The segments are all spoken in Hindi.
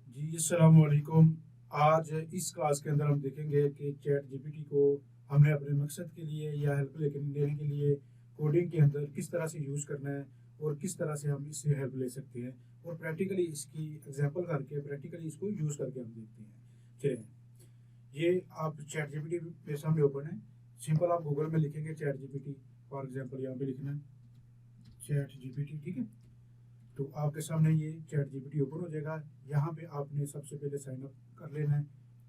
जी, अस्सलाम वालेकुम। आज इस क्लास के अंदर हम देखेंगे कि चैट जीपीटी को हमने अपने मकसद के लिए या हेल्प लेने के लिए कोडिंग के अंदर किस तरह से यूज़ करना है और किस तरह से हम इससे हेल्प ले सकते हैं और प्रैक्टिकली इसकी एग्जांपल करके प्रैक्टिकली इसको यूज़ करके हम देखते हैं। चलिए, ये आप चैट जीपीटी मेरे सामने ओपन है। सिंपल आप गूगल में लिखेंगे चैट जीपीटी, फॉर एग्जाम्पल यहाँ पे लिखना है चैट जीपीटी, ठीक है। तो आपके सामने ये चैट जीपीटी ओपन हो जाएगा। यहाँ पे आपने सबसे पहले साइन अप कर लेना है।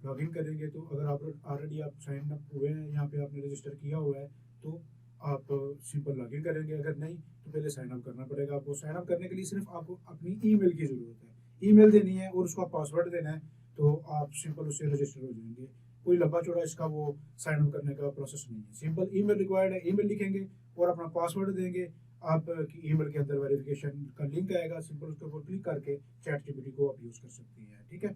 लॉगिन करेंगे तो अगर आप ऑलरेडी आप साइन अप हुए हैं, यहाँ पे आपने रजिस्टर किया हुआ है, तो आप सिंपल लॉगिन करेंगे। अगर नहीं तो पहले साइन अप करना पड़ेगा आपको। साइन अप करने के लिए सिर्फ आपको अपनी ईमेल की ज़रूरत है, ईमेल देनी है और उसका पासवर्ड देना है, तो आप सिंपल उससे रजिस्टर हो जाएंगे। कोई लंबा चौड़ा इसका वो साइन अप करने का प्रोसेस नहीं है। सिंपल ईमेल रिक्वायर्ड है, ईमेल लिखेंगे और अपना पासवर्ड देंगे। आपकी ईमेल के अंदर वेरिफिकेशन का लिंक आएगा, सिंपल उसके ऊपर क्लिक करके चैट जीपीटी को आप यूज़ कर सकते हैं, ठीक है।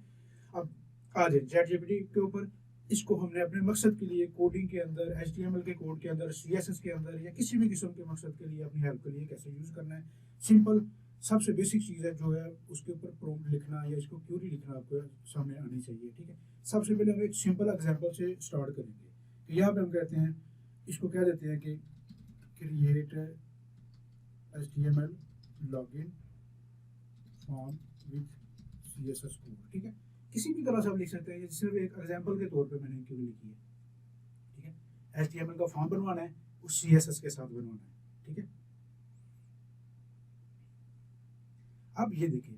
अब आ जाए चैट जीपीटी के ऊपर। इसको हमने अपने मकसद के लिए कोडिंग के अंदर, एचटीएमएल के कोड के अंदर, सीएसएस के अंदर या किसी भी किस्म के मकसद के लिए अपनी हेल्प के लिए कैसे यूज़ करना है। सिंपल सबसे बेसिक चीज़ है जो है उसके ऊपर प्रॉम्प्ट लिखना या इसको क्यूरी लिखना आपको सामने आनी चाहिए, ठीक है। सबसे पहले हम एक सिंपल एग्जांपल से स्टार्ट करेंगे। तो यहाँ पे हम कहते हैं, इसको कह देते हैं कि create HTML login form with CSS code, ठीक है। किसी भी तरह से आप लिख सकते हैं, ये सिर्फ एक एग्जांपल के तौर पे मैंने क्यों लिखी है, ठीक है। HTML का फॉर्म बनवाना है, उस CSS के साथ बनवाना है, ठीक है। अब ये देखिए,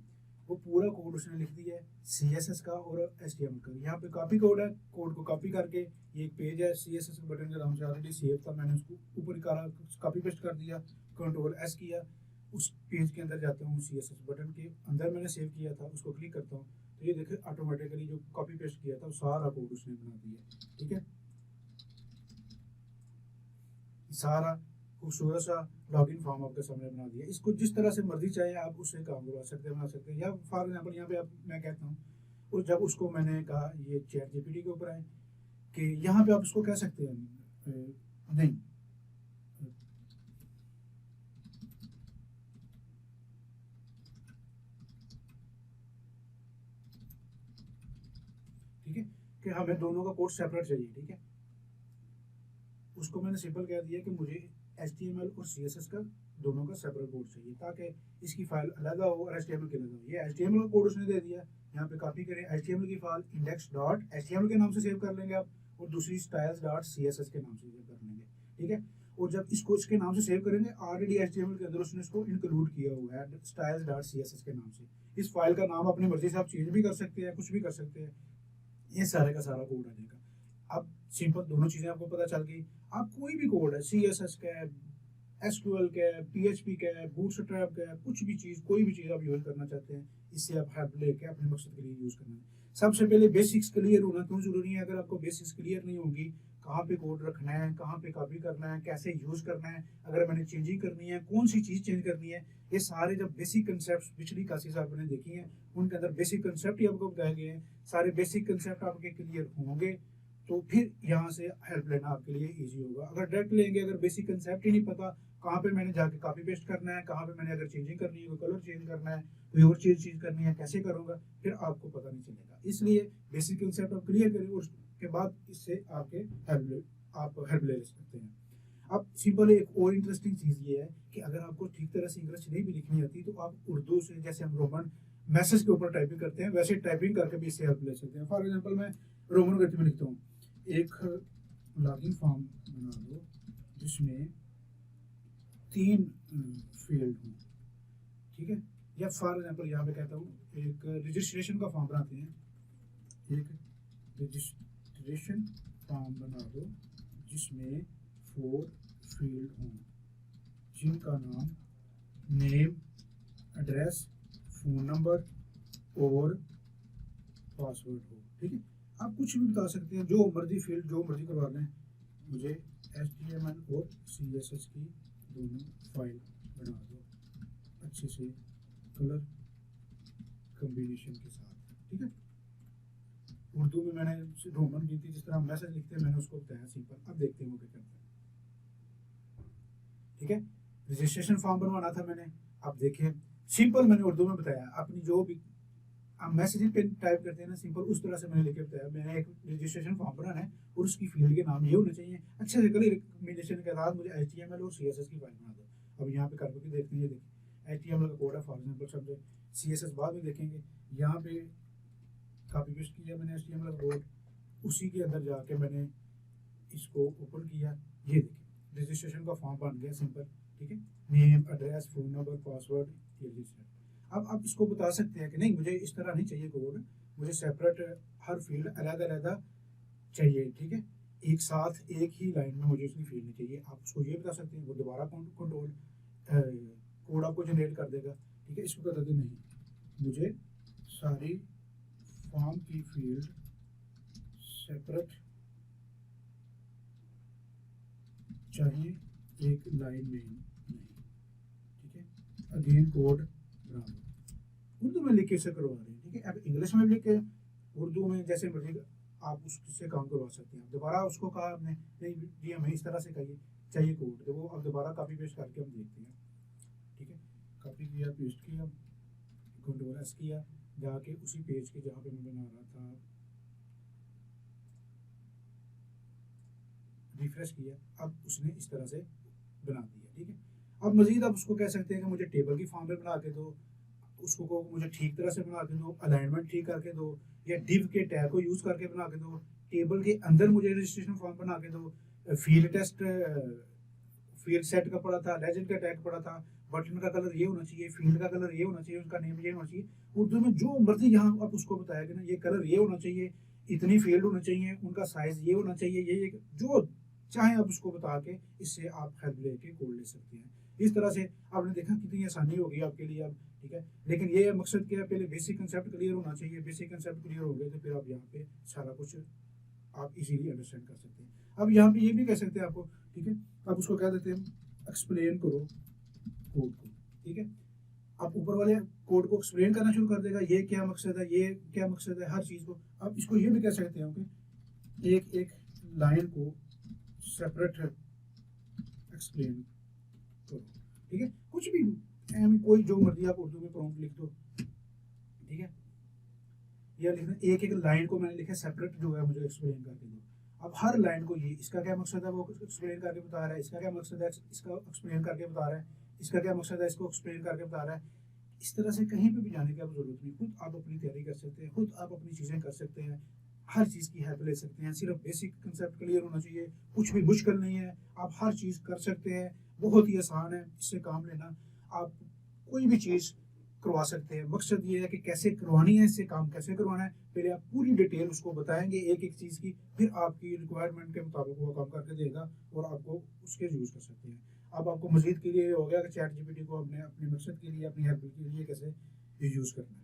वो पूरा कोड उसने लिख दिया है CSS का और HTML का। यहाँ पे कॉपी कोड है, कोड को कॉपी करके ये एक पेज है CSS बटन के नाम से ऑलरेडी सेव था, मैंने उसको ऊपर कॉपी पेस्ट कर दिया, Ctrl+S किया। उस पेज के अंदर जाता हूँ, CSS बटन के अंदर मैंने सेव किया था, उसको क्लिक करता हूँ तो ये देखिए ऑटोमेटिकली जो कॉपी पेस्ट किया था सारा कोड उसने बना दिया, ठीक है। सारा खूबसूरत सा लॉगिन फॉर्म आपके सामने बना दिया। इसको जिस तरह से मर्जी चाहे आप उससे काम करवा सकते हैं, बना सकते हैं। या फॉर एग्जाम्पल यहाँ पे आप मैं कहता हूँ, और जब उसको मैंने कहा ये चैट जीपीटी के ऊपर आए कि यहाँ पे आप उसको कह सकते हैं नहीं, ठीक है, कि हमें दोनों का कोड सेपरेट चाहिए, ठीक है। उसको मैंने सिंपल कह दिया कि मुझे HTML और CSS का दोनों का सेपरेट कोड चाहिए, ताकि इसकी फाइल अलग हो और HTML की अलग हो। ये HTML का कोड उसने दे दिया। यहाँ पे कॉपी करें, HTML की फाइल index.html के नाम से सेव कर लेंगे आप, और दूसरी styles.css के नाम से सेव कर लेंगे, ठीक है। और जब इसको इसके नाम से सेव करेंगे, ऑलरेडी HTML के अंदर उसने इसको इंक्लूड किया हुआ है styles.css के नाम से। इस फाइल का नाम अपनी मर्जी से आप चेंज भी कर सकते हैं, कुछ भी कर सकते हैं। ये सारे का सारा कोड आ जाएगा। अब सिंपल दोनों चीज़ें आपको पता चल गई। आप कोई भी कोड है, CSS का है, SQL का है, PHP का है, बूटस्ट्रैप का है, कुछ भी चीज़, कोई भी चीज़ आप यूज़ करना चाहते हैं, इससे आप हेल्प लेके अपने मकसद के लिए यूज़ करना है। सबसे पहले बेसिक्स क्लियर होना क्यों ज़रूरी है। अगर आपको बेसिक्स क्लियर नहीं होगी, कहाँ पे कोड रखना है, कहाँ पे कॉपी करना है, कैसे यूज़ करना है, अगर मैंने चेंजिंग करनी है, कौन सी चीज़ चेंज करनी है, ये सारे जब बेसिक कंसेप्ट पिछली क्लासेस आपने देखी हैं, उनके अंदर बेसिक कंसेप्ट ही आपको बताए गए हैं। सारे बेसिक कंसेप्ट आपके क्लियर होंगे तो फिर यहाँ से हेल्प लेना आपके लिए इजी होगा। अगर डायरेक्ट लेंगे, अगर बेसिक कंसेप्ट ही नहीं पता, कहाँ पे मैंने जाके कॉपी पेस्ट करना है, कहाँ पे मैंने अगर चेंजिंग करनी है, कोई कलर चेंज करना है, कोई और चीज़ चेंज करनी है, कैसे करूँगा, फिर आपको पता नहीं चलेगा। इसलिए बेसिक कंसेप्ट आप क्लियर करें और उसके बाद इससे आप हेल्प ले सकते हैं। अब सिंपल एक और इंटरेस्टिंग चीज़ ये है कि अगर आपको ठीक तरह से इंग्लिश नहीं भी लिखनी आती तो आप उर्दू से, जैसे हम रोमन मैसेज के ऊपर टाइपिंग करते हैं, वैसे टाइपिंग करके भी इससे हेल्प ले सकते हैं। फॉर एग्जांपल मैं रोमन गति में लिखता हूँ, एक लॉगिन फॉर्म बना दो जिसमें 3 फील्ड हों, ठीक है। या फॉर एग्जांपल यहाँ पे कहता हूँ एक रजिस्ट्रेशन का फॉर्म बनाते हैं, एक रजिस्ट्रेशन फॉर्म बना दो जिसमें 4 फील्ड हों, जिनका नाम नेम, एड्रेस, फ़ोन नंबर और पासवर्ड हो, ठीक है। आप कुछ भी बता सकते हैं, जो मर्जी फील्ड जो मर्जी करवा लें। मुझे HTML और CSS की दोनों फाइल बना दो अच्छे से, कलर कम्बिनेशन के साथ, ठीक है। उर्दू में मैंने रोमन गिनती जिस तरह मैसेज लिखते हैं मैंने उसको बताया सिंपल। अब देखते हैं वो क्या करते हैं, ठीक है। रजिस्ट्रेशन फॉर्म बनवाना था मैंने, अब देखिए सिंपल मैंने उर्दू में बताया, अपनी जो भी आप मैसेज पे टाइप करते हैं ना सिंपल, उस तरह से मैंने लिख के बताया। मैंने एक रजिस्ट्रेशन फॉर्म भराना है और उसकी फील्ड के नाम ये होने चाहिए। अच्छे से कल रिकमेंडेशन के साथ मुझे HTML और CSS की फाइल बना दो। अब यहाँ पे करके देखते हैं, ये देखिए HTML का कोड है फॉर एग्जाम्पल समझे, CSS बाद में देखेंगे। यहाँ पे कॉपी पेस्ट किया मैंने HTML का कोड, उसी के अंदर जाके मैंने इसको ओपन किया, ये देखिए रजिस्ट्रेशन का फॉर्म बन गया सिंपल, ठीक है। Name, address, phone number, password, ये रजिस्टर। अब आप इसको बता सकते हैं कि नहीं मुझे इस तरह नहीं चाहिए कोड, मुझे सेपरेट हर फील्ड अलग-अलग चाहिए, ठीक है। एक साथ एक ही लाइन में मुझे उसकी फील्ड नहीं चाहिए। आप उसको ये बता सकते हैं, वो दोबारा कंट्रोल कोड आपको जनरेट कर देगा, ठीक है। इसको बता दें नहीं, मुझे सारी फॉर्म की फील्ड सेपरेट चाहिए, एक लाइन में नहीं, ठीक है। अगेन कोड बराबर उर्दू में लिख के इसे करवा रहे हैं, ठीक है। अब इंग्लिश में लिख के उर्दू में जैसे मर्जी आप उससे काम करवा सकते हैं। दोबारा उसको कहा आपने नहीं जी हमें इस तरह से चाहिए कोड, तो वो अब दोबारा कॉपी पेस्ट करके हम देखते हैं, ठीक है। कॉपी किया, पेस्ट किया, कंट्रोल एस किया, जाके उसी पेज के जहाँ पे मैं बना रहा था रिफ्रेश किया, अब उसने इस तरह से बना दिया, ठीक है। अब मजीद आप उसको कह सकते हैं कि मुझे टेबल की फॉर्म में बना के दो, उसको को मुझे ठीक तरह से बना के दो, अलाइनमेंट ठीक करके दो, या डिव के टैग को यूज करके बना के दो, टेबल के अंदर मुझे रजिस्ट्रेशन फॉर्म बना के दो, फील्ड टेस्ट फील्ड सेट का पड़ा था, लेजेंड का टैग पड़ा था, बटन का कलर ये होना चाहिए, फील्ड का कलर ये होना चाहिए, उसका नेम ये होना चाहिए। उर्दू में जो मर्जी यहाँ आप उसको बताया कि ना ये कलर ये होना चाहिए, इतनी फील्ड होना चाहिए, उनका साइज ये होना चाहिए, ये जो चाहे आप उसको बता के इससे आप हेल्प लेके कोड ले सकते हैं। इस तरह से आपने देखा कितनी आसानी होगी आपके लिए अब, ठीक है। लेकिन ये मकसद क्या है, पहले बेसिक कंसेप्ट क्लियर होना चाहिए। बेसिक कंसेप्ट क्लियर हो गए तो फिर आप यहाँ पे सारा कुछ आप इजीली अंडरस्टैंड कर सकते हैं। अब यहाँ पे ये भी कह सकते हैं आपको, ठीक है। अब उसको कह देते हैं एक्सप्लेन करो कोड को, ठीक है। आप ऊपर वाले कोड को एक्सप्लेन करना शुरू कर देगा, ये क्या मकसद है, ये क्या मकसद है, हर चीज़ को। अब इसको ये भी कह सकते हैं कि एक एक लाइन को सेपरेट एक्सप्लेन करो, ठीक है। कुछ भी कोई जो मर्जी आप उर्दू में प्रॉम्प्ट लिख दो, ठीक है। या लिखना एक एक लाइन को मैंने लिखा सेपरेट जो है मुझे एक्सप्लेन करके दो। अब हर लाइन को ये इसका क्या मकसद है वो एक्सप्लेन करके बता रहा है, इसका क्या मकसद है इसका एक्सप्लेन करके बता रहा है, इसका क्या मकसद है इसको एक्सप्लेन करके बता रहा है। इस तरह से कहीं पे भी जाने की आप जरूरत नहीं, खुद आप अपनी तैयारी कर सकते हैं, खुद आप अपनी चीज़ें कर सकते हैं, हर चीज़ की हेल्प ले सकते हैं। सिर्फ बेसिक कंसेप्ट क्लियर होना चाहिए, कुछ भी मुश्किल नहीं है, आप हर चीज़ कर सकते हैं, बहुत ही आसान है इससे काम लेना। आप कोई भी चीज़ करवा सकते हैं। मकसद ये है कि कैसे करवानी है, इससे काम कैसे करवाना है, पहले आप पूरी डिटेल उसको बताएंगे एक एक चीज़ की, फिर आपकी रिक्वायरमेंट के मुताबिक वो काम करके देगा और आपको उसके यूज़ कर सकते हैं। अब आपको मजीद के लिए हो गया कि चैट GPT को अपने अपने मकसद के लिए, अपनी हेल्प के लिए कैसे यूज़ करना है।